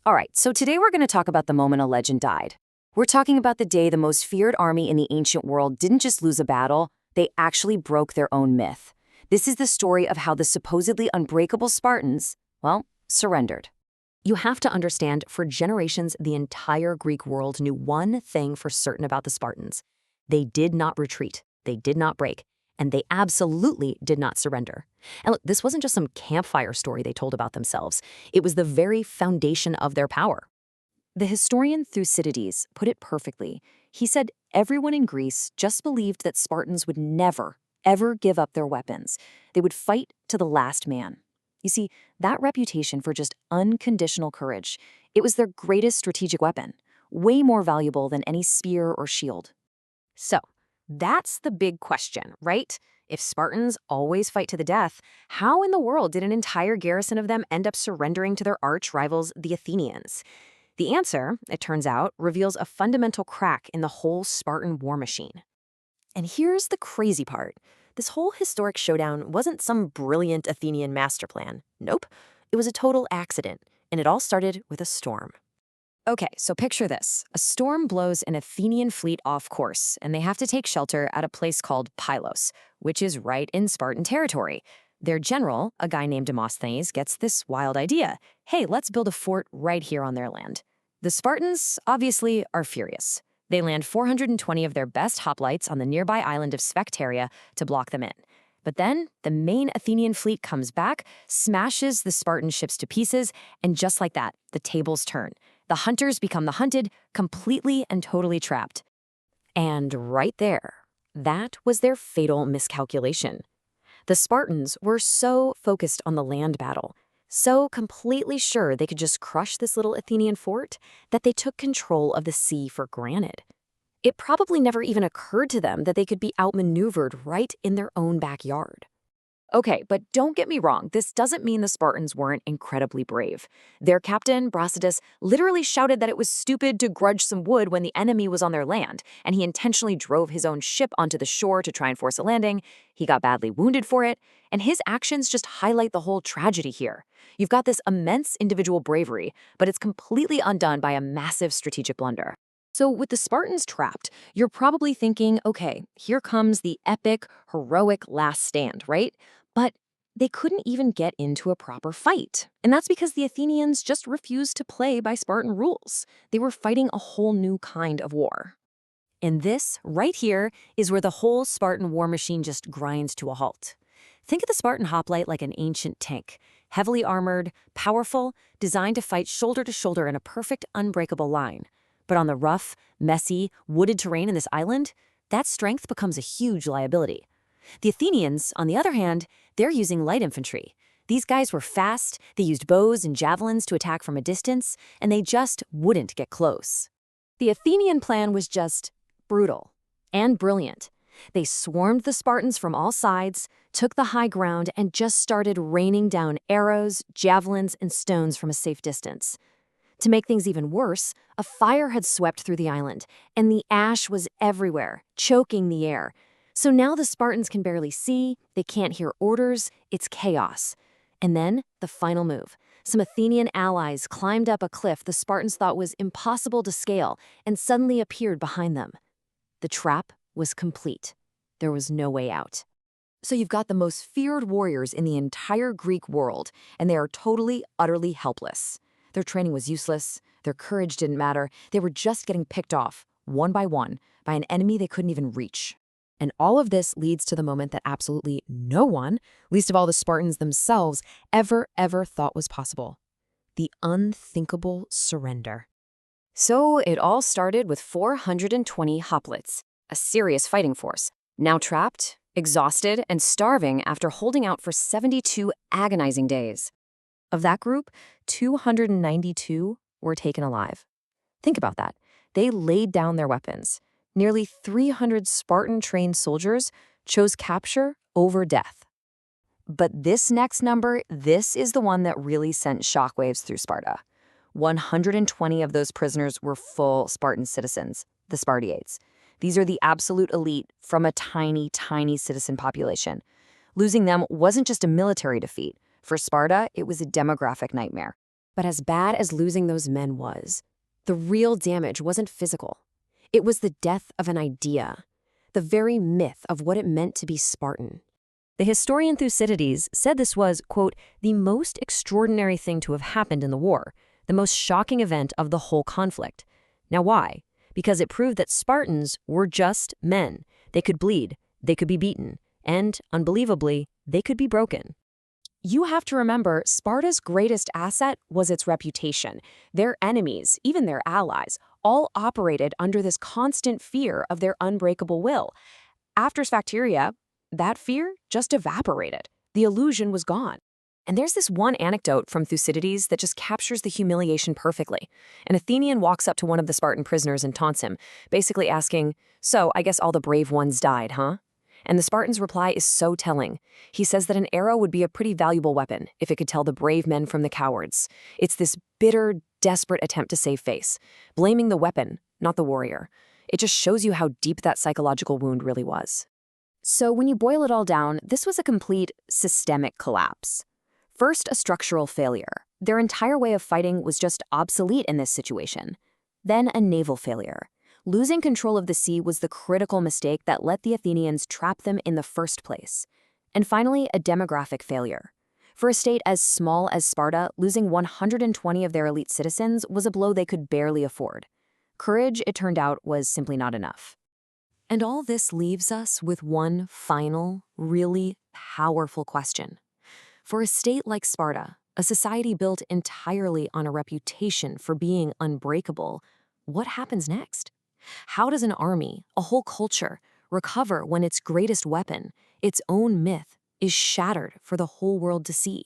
All right, so today we're going to talk about the moment a legend died. We're talking about the day the most feared army in the ancient world didn't just lose a battle, they actually broke their own myth. This is the story of how the supposedly unbreakable Spartans, well, surrendered. You have to understand, for generations, the entire Greek world knew one thing for certain about the Spartans. They did not retreat, they did not break, and they absolutely did not surrender. And look, this wasn't just some campfire story they told about themselves. It was the very foundation of their power. The historian Thucydides put it perfectly. He said everyone in Greece just believed that Spartans would never, ever give up their weapons. They would fight to the last man. You see, that reputation for just unconditional courage, it was their greatest strategic weapon, way more valuable than any spear or shield. So, that's the big question, right? If Spartans always fight to the death, how in the world did an entire garrison of them end up surrendering to their arch rivals, the Athenians? The answer, it turns out, reveals a fundamental crack in the whole Spartan war machine. And here's the crazy part. This whole historic showdown wasn't some brilliant Athenian master plan. Nope. It was a total accident, and it all started with a storm. Okay, so picture this. A storm blows an Athenian fleet off course, and they have to take shelter at a place called Pylos, which is right in Spartan territory. Their general, a guy named Demosthenes, gets this wild idea. Hey, let's build a fort right here on their land. The Spartans, obviously, are furious. They land 420 of their best hoplites on the nearby island of Sphacteria to block them in. But then, the main Athenian fleet comes back, smashes the Spartan ships to pieces, and just like that, the tables turn. The hunters become the hunted, completely and totally trapped. And right there, that was their fatal miscalculation. The Spartans were so focused on the land battle, so completely sure they could just crush this little Athenian fort, that they took control of the sea for granted. It probably never even occurred to them that they could be outmaneuvered right in their own backyard. Okay, but don't get me wrong, this doesn't mean the Spartans weren't incredibly brave. Their captain, Brasidas, literally shouted that it was stupid to grudge some wood when the enemy was on their land, and he intentionally drove his own ship onto the shore to try and force a landing. He got badly wounded for it, and his actions just highlight the whole tragedy here. You've got this immense individual bravery, but it's completely undone by a massive strategic blunder. So with the Spartans trapped, you're probably thinking, okay, here comes the epic, heroic last stand, right? But they couldn't even get into a proper fight. And that's because the Athenians just refused to play by Spartan rules. They were fighting a whole new kind of war. And this, right here, is where the whole Spartan war machine just grinds to a halt. Think of the Spartan hoplite like an ancient tank, heavily armored, powerful, designed to fight shoulder to shoulder in a perfect, unbreakable line. But on the rough, messy, wooded terrain in this island, that strength becomes a huge liability. The Athenians, on the other hand, they're using light infantry. These guys were fast, they used bows and javelins to attack from a distance, and they just wouldn't get close. The Athenian plan was just brutal and brilliant. They swarmed the Spartans from all sides, took the high ground, and just started raining down arrows, javelins, and stones from a safe distance. To make things even worse, a fire had swept through the island, and the ash was everywhere, choking the air. So now the Spartans can barely see, they can't hear orders, it's chaos. And then, the final move. Some Athenian allies climbed up a cliff the Spartans thought was impossible to scale and suddenly appeared behind them. The trap was complete. There was no way out. So you've got the most feared warriors in the entire Greek world, and they are totally, utterly helpless. Their training was useless, their courage didn't matter, they were just getting picked off, one by an enemy they couldn't even reach. And all of this leads to the moment that absolutely no one, least of all the Spartans themselves, ever thought was possible. The unthinkable surrender. So it all started with 420 hoplites, a serious fighting force, now trapped, exhausted, and starving after holding out for 72 agonizing days. Of that group, 292 were taken alive. Think about that. They laid down their weapons. Nearly 300 Spartan-trained soldiers chose capture over death. But this next number, this is the one that really sent shockwaves through Sparta. 120 of those prisoners were full Spartan citizens, the Spartiates. These are the absolute elite from a tiny, tiny citizen population. Losing them wasn't just a military defeat. For Sparta, it was a demographic nightmare. But as bad as losing those men was, the real damage wasn't physical. It was the death of an idea, the very myth of what it meant to be Spartan. The historian Thucydides said this was, quote, the most extraordinary thing to have happened in the war, the most shocking event of the whole conflict. Now why? Because it proved that Spartans were just men. They could bleed, they could be beaten, and, unbelievably, they could be broken. You have to remember, Sparta's greatest asset was its reputation. Their enemies, even their allies, all operated under this constant fear of their unbreakable will. After Sphacteria, that fear just evaporated. The illusion was gone. And there's this one anecdote from Thucydides that just captures the humiliation perfectly. An Athenian walks up to one of the Spartan prisoners and taunts him, basically asking, "So, I guess all the brave ones died, huh?" And the Spartan's reply is so telling. He says that an arrow would be a pretty valuable weapon if it could tell the brave men from the cowards. It's this bitter, desperate attempt to save face, blaming the weapon, not the warrior. It just shows you how deep that psychological wound really was. So when you boil it all down, this was a complete systemic collapse. First, a structural failure. Their entire way of fighting was just obsolete in this situation. Then a naval failure. Losing control of the sea was the critical mistake that let the Athenians trap them in the first place. And finally, a demographic failure. For a state as small as Sparta, losing 120 of their elite citizens was a blow they could barely afford. Courage, it turned out, was simply not enough. And all this leaves us with one final, really powerful question. For a state like Sparta, a society built entirely on a reputation for being unbreakable, what happens next? How does an army, a whole culture, recover when its greatest weapon, its own myth, is shattered for the whole world to see?